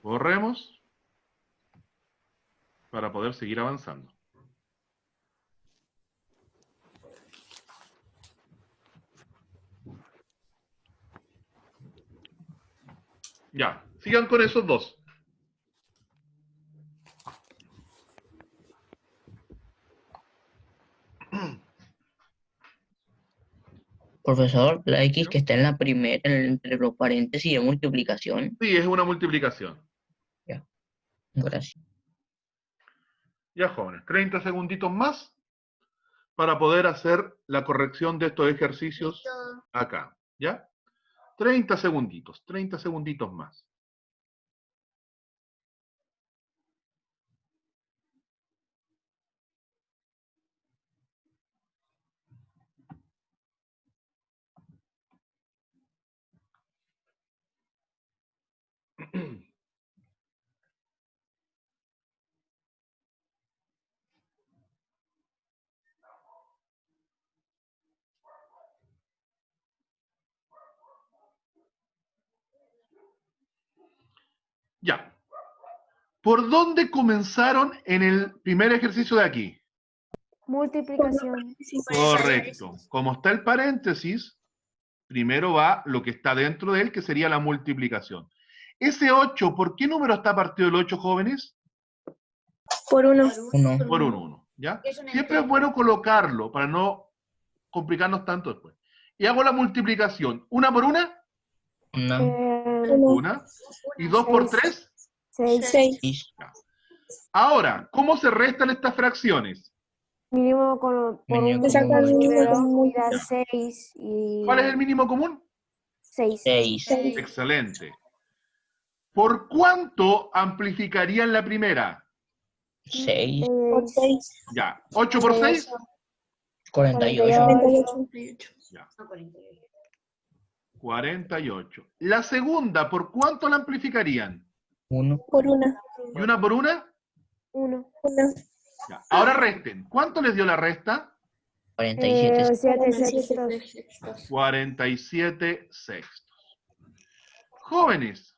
[SPEAKER 1] Borremos para poder seguir avanzando. Ya, sigan con esos dos.
[SPEAKER 2] Profesor, la X que está en la primera, entre los paréntesis de multiplicación.
[SPEAKER 1] Sí, es una multiplicación.
[SPEAKER 2] Ya. Gracias.
[SPEAKER 1] Ya, jóvenes, 30 segunditos más para poder hacer la corrección de estos ejercicios
[SPEAKER 4] Listo.
[SPEAKER 1] acá. ¿Ya? 30 segunditos más. Ya. ¿Por dónde comenzaron en el primer ejercicio de aquí?
[SPEAKER 3] Multiplicación.
[SPEAKER 1] Correcto. Como está el paréntesis, primero va lo que está dentro de él, que sería la multiplicación. Ese 8, ¿por qué número está partido el 8, jóvenes?
[SPEAKER 5] Por 1.
[SPEAKER 2] 1.
[SPEAKER 1] Por un 1, ¿ya?
[SPEAKER 4] Es un
[SPEAKER 1] Siempre es
[SPEAKER 4] entero.
[SPEAKER 1] bueno colocarlo para no complicarnos tanto después. Y hago la multiplicación. ¿Una por una?
[SPEAKER 2] 1.
[SPEAKER 1] Una. ¿Y 2 por 3?
[SPEAKER 3] 6.
[SPEAKER 6] 6.
[SPEAKER 1] Ahora, ¿cómo se restan estas fracciones?
[SPEAKER 3] Mínimo por
[SPEAKER 2] Mínimo
[SPEAKER 3] un
[SPEAKER 2] común.
[SPEAKER 3] número, da 6 y
[SPEAKER 1] ¿Cuál es el mínimo común?
[SPEAKER 3] 6.
[SPEAKER 2] 6.
[SPEAKER 1] Excelente. ¿Por cuánto amplificarían la primera?
[SPEAKER 2] 6.
[SPEAKER 5] Por 6.
[SPEAKER 1] Ya. ¿8 por 6?
[SPEAKER 2] 48.
[SPEAKER 6] 48.
[SPEAKER 1] Ya.
[SPEAKER 4] No, 48.
[SPEAKER 1] 48. La segunda, ¿por cuánto la amplificarían?
[SPEAKER 2] 1.
[SPEAKER 5] Por 1.
[SPEAKER 1] ¿Y una por una?
[SPEAKER 3] 1.
[SPEAKER 5] 1.
[SPEAKER 1] Ya. Ahora resten. ¿Cuánto les dio la resta?
[SPEAKER 2] 47.
[SPEAKER 3] 7
[SPEAKER 6] 47
[SPEAKER 3] sextos.
[SPEAKER 6] sextos.
[SPEAKER 1] 47 sextos. Jóvenes,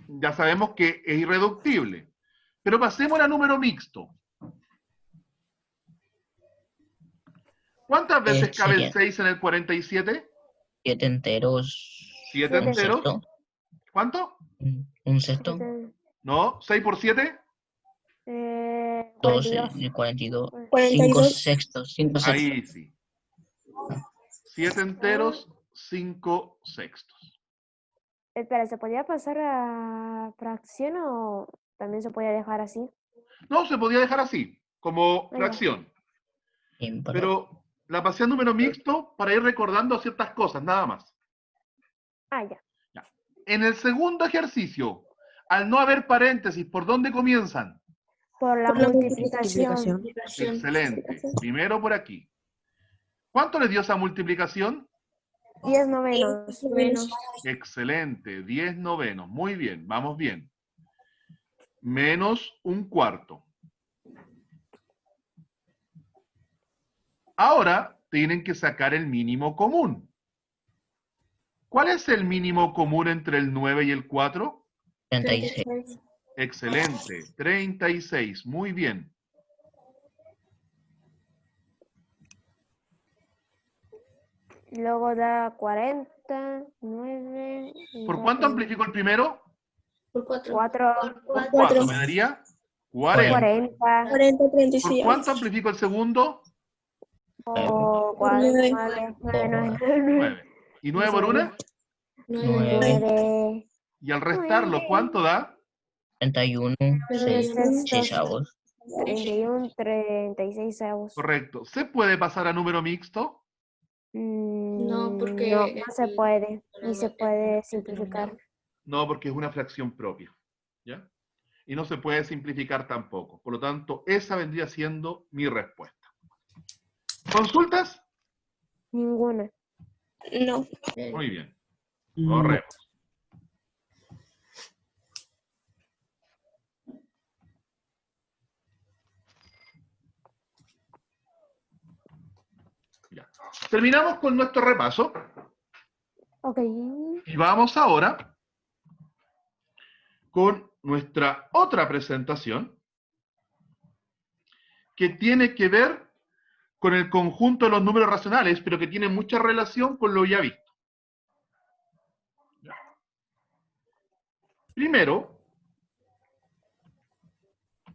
[SPEAKER 1] ya sabemos que es irreductible, pero pasemos a número mixto. ¿Cuántas veces cabe el
[SPEAKER 2] Sería
[SPEAKER 1] 6 en el 47?
[SPEAKER 2] 7 enteros.
[SPEAKER 1] 7
[SPEAKER 2] Un
[SPEAKER 1] enteros.
[SPEAKER 2] sexto.
[SPEAKER 1] ¿Cuánto?
[SPEAKER 2] Un sexto.
[SPEAKER 1] No, 6 por 7.
[SPEAKER 2] 12.
[SPEAKER 3] 42.
[SPEAKER 2] 42. 5
[SPEAKER 5] 42.
[SPEAKER 2] sextos. 5 sextos.
[SPEAKER 1] Ahí sí. 7 enteros, 5 sextos.
[SPEAKER 3] Espera, ¿se podía pasar a fracción o también se podía dejar así?
[SPEAKER 1] No, se podía dejar así, como
[SPEAKER 3] ya.
[SPEAKER 1] fracción.
[SPEAKER 2] Pero
[SPEAKER 1] Pero la pasé a número mixto para ir recordando ciertas cosas, nada más.
[SPEAKER 3] Ah, ya.
[SPEAKER 1] Ya. En el segundo ejercicio, al no haber paréntesis, ¿por dónde comienzan?
[SPEAKER 3] Por la
[SPEAKER 5] Por la
[SPEAKER 3] multiplicación.
[SPEAKER 6] Multiplicación.
[SPEAKER 1] Excelente. Primero por aquí. ¿Cuánto les dio esa multiplicación?
[SPEAKER 3] 10 novenos.
[SPEAKER 6] Menos.
[SPEAKER 1] Excelente. 10 novenos. Muy bien. Vamos bien. Menos un cuarto. Ahora tienen que sacar el mínimo común. ¿Cuál es el mínimo común entre el 9 y el 4?
[SPEAKER 2] 36.
[SPEAKER 1] Excelente. 36. Muy bien.
[SPEAKER 3] Luego da 40, 9.
[SPEAKER 1] ¿Por cuánto amplifico el primero?
[SPEAKER 6] Por 4.
[SPEAKER 3] 4,
[SPEAKER 1] Por 4. Me daría 40.
[SPEAKER 3] 40.
[SPEAKER 5] 40,
[SPEAKER 1] ¿Por
[SPEAKER 5] 36.
[SPEAKER 1] cuánto amplifico el segundo?
[SPEAKER 3] O
[SPEAKER 5] Por 9.
[SPEAKER 3] 9.
[SPEAKER 1] 9. ¿Y 9 por 1?
[SPEAKER 6] 9.
[SPEAKER 3] 9.
[SPEAKER 1] Y al restarlo, ¿cuánto da?
[SPEAKER 2] 31. 6 sexavos.
[SPEAKER 3] 31, 36 avos.
[SPEAKER 1] Correcto. ¿Se puede pasar a número mixto?
[SPEAKER 6] No, porque
[SPEAKER 3] no se puede. Ni se puede simplificar.
[SPEAKER 1] No, porque es una fracción propia. ¿Ya? Y no se puede simplificar tampoco. Por lo tanto, esa vendría siendo mi respuesta. ¿Consultas?
[SPEAKER 3] Ninguna.
[SPEAKER 5] No.
[SPEAKER 1] Muy bien. Correcto. Ya. Terminamos con nuestro repaso.
[SPEAKER 3] Ok.
[SPEAKER 1] Y vamos ahora con nuestra otra presentación que tiene que ver con el conjunto de los números racionales, pero que tiene mucha relación con lo ya visto. Ya. Primero,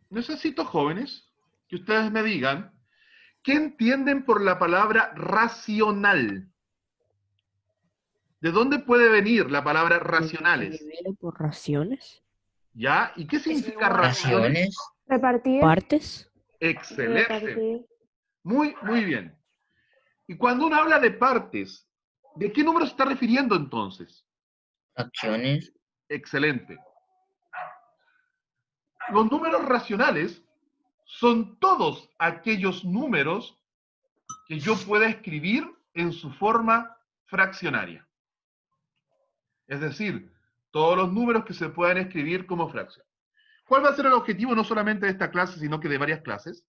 [SPEAKER 1] necesito, jóvenes, que ustedes me digan qué entienden por la palabra racional. ¿De dónde puede venir la palabra racionales?
[SPEAKER 7] ¿Viene por raciones?
[SPEAKER 1] ¿Ya? ¿Y qué significa raciones?
[SPEAKER 2] Raciones.
[SPEAKER 3] Repartir.
[SPEAKER 7] ¿Partes?
[SPEAKER 1] Excelente.
[SPEAKER 3] Repartir.
[SPEAKER 1] Muy, muy bien. Y cuando uno habla de partes, ¿de qué número se está refiriendo entonces?
[SPEAKER 2] Fracciones.
[SPEAKER 1] Excelente. Los números racionales son todos aquellos números que yo pueda escribir en su forma fraccionaria. Es decir, todos los números que se puedan escribir como fracción. ¿Cuál va a ser el objetivo no solamente de esta clase, sino que de varias clases?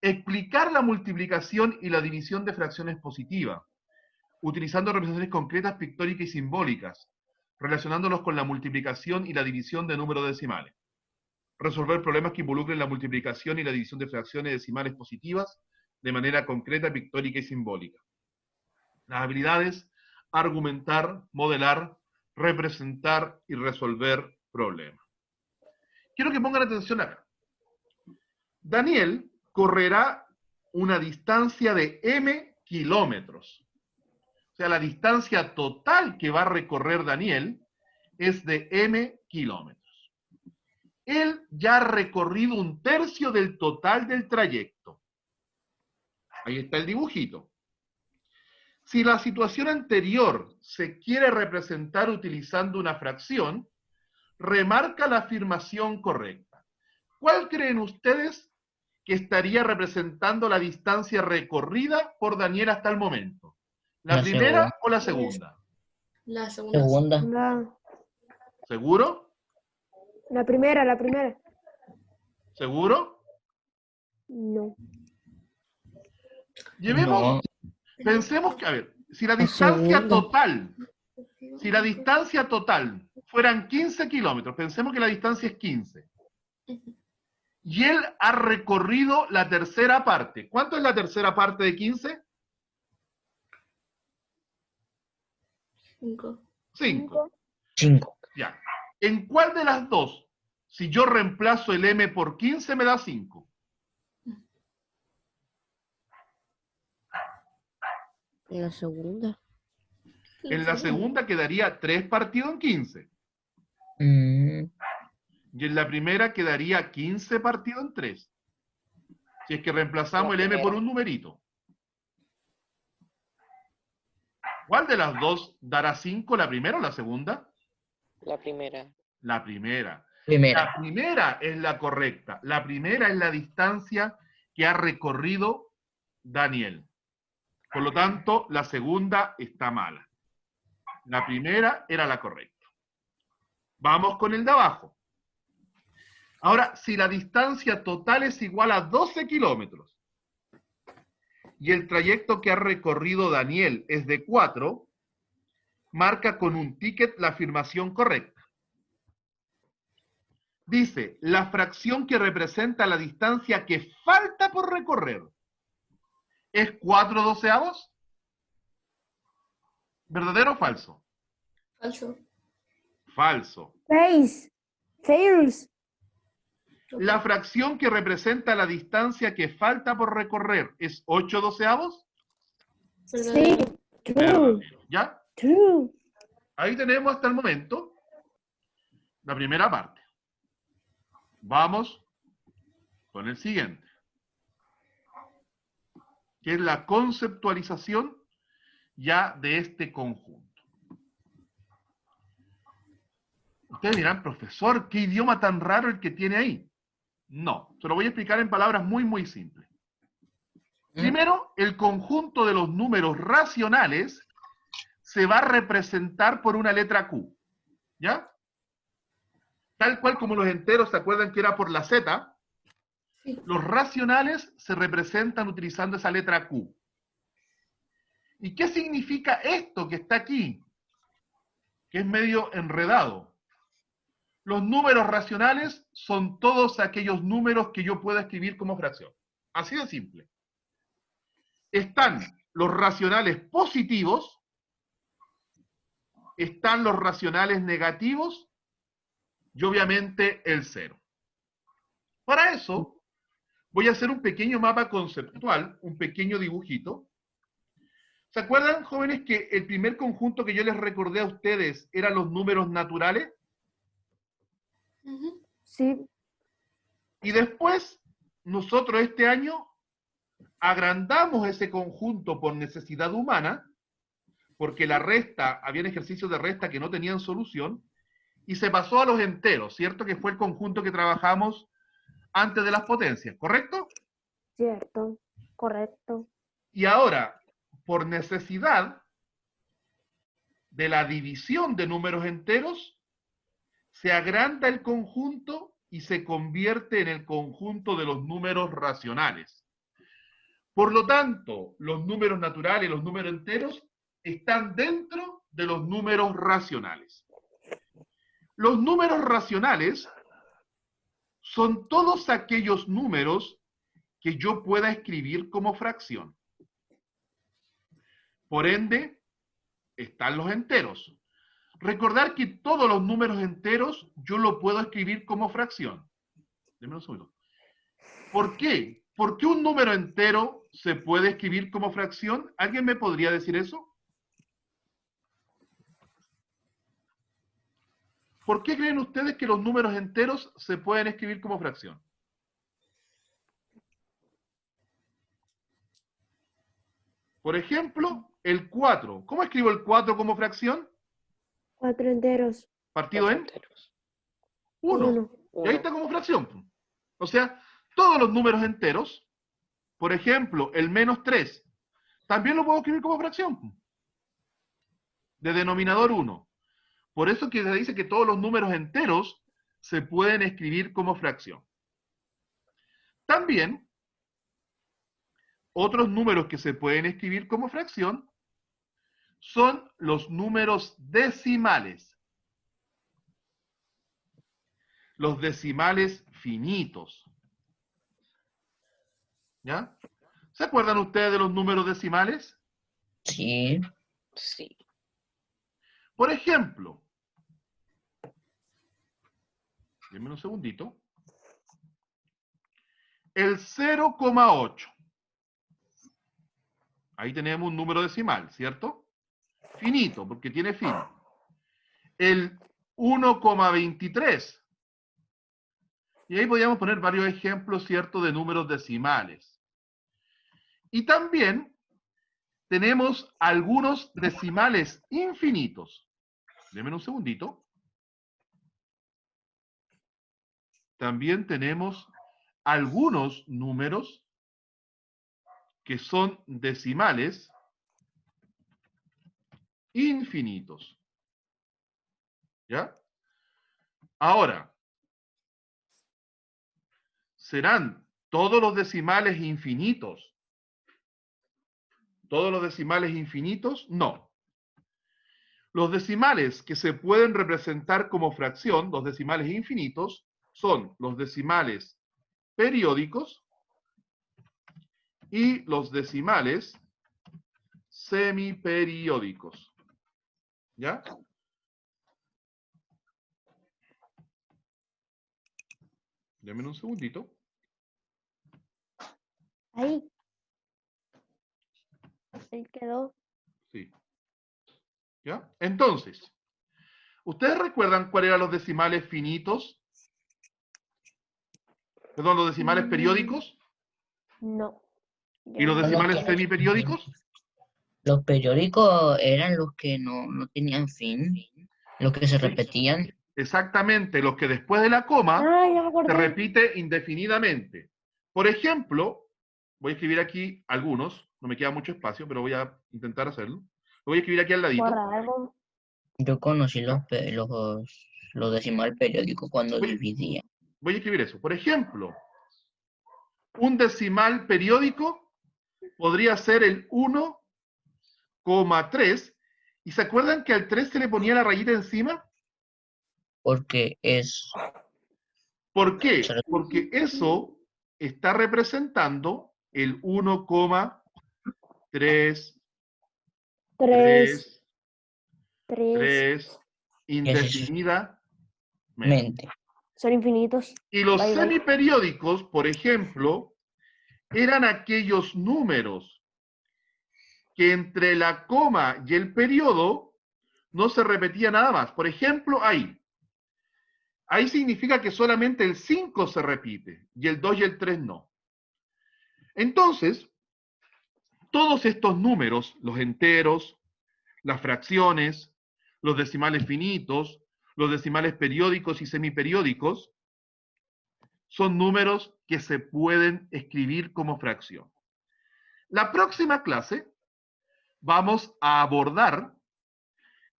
[SPEAKER 1] Explicar la multiplicación y la división de fracciones positiva, utilizando representaciones concretas, pictóricas y simbólicas, relacionándolos con la multiplicación y la división de números decimales. Resolver problemas que involucren la multiplicación y la división de fracciones decimales positivas de manera concreta, pictórica y simbólica. Las habilidades: argumentar, modelar, representar y resolver problemas. Quiero que pongan atención acá. Daniel correrá una distancia de m kilómetros. O sea, la distancia total que va a recorrer Daniel es de m kilómetros. Él ya ha recorrido 1/3 del total del trayecto. Ahí está el dibujito. Si la situación anterior se quiere representar utilizando una fracción, remarca la afirmación correcta. ¿Cuál creen ustedes que estaría representando la distancia recorrida por Daniel hasta el momento? ¿La
[SPEAKER 2] La
[SPEAKER 1] primera
[SPEAKER 2] segunda.
[SPEAKER 1] o la segunda?
[SPEAKER 6] La segunda.
[SPEAKER 2] Segunda.
[SPEAKER 1] ¿Seguro?
[SPEAKER 3] La primera, la primera.
[SPEAKER 1] ¿Seguro?
[SPEAKER 3] No.
[SPEAKER 1] Llevemos,
[SPEAKER 2] No.
[SPEAKER 1] pensemos que, a ver, si la
[SPEAKER 2] La
[SPEAKER 1] distancia
[SPEAKER 2] segunda.
[SPEAKER 1] total, si la distancia total fueran 15 kilómetros, pensemos que la distancia es 15. Y él ha recorrido la tercera parte. ¿Cuánto es la tercera parte de 15?
[SPEAKER 6] 5.
[SPEAKER 1] 5.
[SPEAKER 2] 5.
[SPEAKER 1] Ya. ¿En cuál de las dos? Si yo reemplazo el m por 15 me da 5.
[SPEAKER 7] La segunda.
[SPEAKER 1] En la segunda quedaría 3 partido en 15.
[SPEAKER 2] Mm,
[SPEAKER 1] Y en la primera quedaría 15 partido en 3. Si es que reemplazamos el m por un numerito. ¿Cuál de las dos dará 5, la primera o la segunda?
[SPEAKER 7] La primera.
[SPEAKER 1] La primera.
[SPEAKER 2] primera.
[SPEAKER 1] La primera es la correcta. La primera es la distancia que ha recorrido Daniel. Por lo tanto, la segunda está mala. La primera era la correcta. Vamos con el de abajo. Ahora, si la distancia total es igual a 12 kilómetros y el trayecto que ha recorrido Daniel es de 4, marca con un ticket la afirmación correcta. Dice, la fracción que representa la distancia que falta por recorrer es 4/12. ¿Verdadero o falso?
[SPEAKER 6] Falso.
[SPEAKER 1] Falso.
[SPEAKER 3] Fails.
[SPEAKER 1] La fracción que representa la distancia que falta por recorrer es 8/12.
[SPEAKER 3] Sí.
[SPEAKER 6] Verdadero.
[SPEAKER 3] True.
[SPEAKER 1] Verdadero. ¿Ya?
[SPEAKER 3] True.
[SPEAKER 1] Ahí tenemos hasta el momento la primera parte. Vamos con el siguiente, que es la conceptualización ya de este conjunto. Ustedes dirán, profesor, ¿qué idioma tan raro el que tiene ahí? No, se lo voy a explicar en palabras muy, muy simples. Primero, el conjunto de los números racionales se va a representar por una letra Q. ¿Ya? Tal cual como los enteros, ¿se acuerdan que era por la Z?
[SPEAKER 6] Sí.
[SPEAKER 1] Los racionales se representan utilizando esa letra Q. ¿Y qué significa esto que está aquí? Que es medio enredado. Los números racionales son todos aquellos números que yo pueda escribir como fracción. Así de simple. Están los racionales positivos, están los racionales negativos y obviamente el cero. Para eso voy a hacer un pequeño mapa conceptual, un pequeño dibujito. ¿Se acuerdan, jóvenes, que el primer conjunto que yo les recordé a ustedes eran los números naturales?
[SPEAKER 6] Ujú.
[SPEAKER 3] Sí.
[SPEAKER 1] Y después, nosotros este año agrandamos ese conjunto por necesidad humana, porque la resta, habían ejercicios de resta que no tenían solución, y se pasó a los enteros, ¿cierto? Que fue el conjunto que trabajamos antes de las potencias, ¿correcto?
[SPEAKER 3] Cierto. Correcto.
[SPEAKER 1] Y ahora, por necesidad de la división de números enteros, se agranda el conjunto y se convierte en el conjunto de los números racionales. Por lo tanto, los números naturales y los números enteros están dentro de los números racionales. Los números racionales son todos aquellos números que yo pueda escribir como fracción. Por ende, están los enteros. Recordar que todos los números enteros yo lo puedo escribir como fracción. Deme un segundo. ¿Por qué? ¿Por qué un número entero se puede escribir como fracción? ¿Alguien me podría decir eso? ¿Por qué creen ustedes que los números enteros se pueden escribir como fracción? Por ejemplo, el 4. ¿Cómo escribo el 4 como fracción?
[SPEAKER 3] 4 enteros.
[SPEAKER 1] Partido en
[SPEAKER 7] Enteros.
[SPEAKER 1] 1.
[SPEAKER 3] 1.
[SPEAKER 1] Y ahí está como fracción. O sea, todos los números enteros, por ejemplo, el -3, también lo puedo escribir como fracción. De denominador 1. Por eso que se dice que todos los números enteros se pueden escribir como fracción. También, otros números que se pueden escribir como fracción son los números decimales. Los decimales finitos. ¿Ya? ¿Se acuerdan ustedes de los números decimales?
[SPEAKER 2] Sí.
[SPEAKER 7] Sí.
[SPEAKER 1] Por ejemplo, denme un segundito. El 0,8. Ahí tenemos un número decimal, ¿cierto? Finito, porque tiene fin. El 1,23. Y ahí podríamos poner varios ejemplos, ¿cierto?, de números decimales. Y también tenemos algunos decimales infinitos. Denme un segundito. También tenemos algunos números que son decimales infinitos. ¿Ya? Ahora, ¿serán todos los decimales infinitos? ¿Todos los decimales infinitos? No. Los decimales que se pueden representar como fracción, los decimales infinitos, son los decimales periódicos y los decimales semiperiódicos. ¿Ya? Denme un segundito.
[SPEAKER 3] Ahí. Ahí quedó.
[SPEAKER 1] Sí. ¿Ya? Entonces, ¿ustedes recuerdan cuáles eran los decimales finitos? Perdón, los decimales periódicos
[SPEAKER 3] No.
[SPEAKER 1] y los
[SPEAKER 3] Ya.
[SPEAKER 1] decimales
[SPEAKER 2] tienen
[SPEAKER 1] semiperiódicos.
[SPEAKER 2] Los periódicos eran los que no tenían fin, los que se
[SPEAKER 1] Sí.
[SPEAKER 2] repetían.
[SPEAKER 1] Exactamente, los que después de la coma
[SPEAKER 3] Ah, ya me
[SPEAKER 1] se
[SPEAKER 3] acordé.
[SPEAKER 1] repite indefinidamente. Por ejemplo, voy a escribir aquí algunos, no me queda mucho espacio, pero voy a intentar hacerlo. Lo voy a escribir aquí al ladito.
[SPEAKER 3] Por algo.
[SPEAKER 2] Yo conocí los decimales periódicos cuando
[SPEAKER 1] Voy,
[SPEAKER 2] dividía.
[SPEAKER 1] voy a escribir eso. Por ejemplo, un decimal periódico podría ser el 1,3. ¿Y se acuerdan que al 3 se le ponía la rayita encima?
[SPEAKER 2] Porque es...
[SPEAKER 1] ¿Por qué? Porque eso está representando el 1,3,
[SPEAKER 3] 3.
[SPEAKER 1] 3, indefinidamente.
[SPEAKER 2] mente.
[SPEAKER 3] Son infinitos.
[SPEAKER 1] Y los
[SPEAKER 3] Bye, bye.
[SPEAKER 1] semiperiódicos, por ejemplo, eran aquellos números que entre la coma y el periodo no se repetía nada más. Por ejemplo, ahí significa que solamente el 5 se repite y el 2 y el 3 no. Entonces, todos estos números, los enteros, las fracciones, los decimales finitos, los decimales periódicos y semiperiódicos, son números que se pueden escribir como fracción. La próxima clase vamos a abordar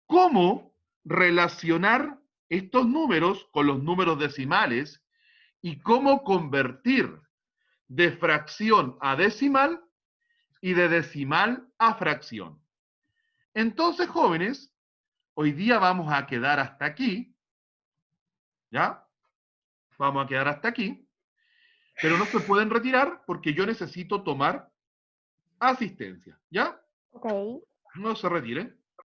[SPEAKER 1] cómo relacionar estos números con los números decimales y cómo convertir de fracción a decimal y de decimal a fracción. Entonces, jóvenes, hoy día vamos a quedar hasta aquí ¿Ya? Vamos a quedar hasta aquí. Pero no se pueden retirar porque yo necesito tomar asistencia. ¿Ya?
[SPEAKER 3] Ok.
[SPEAKER 1] No se retiren.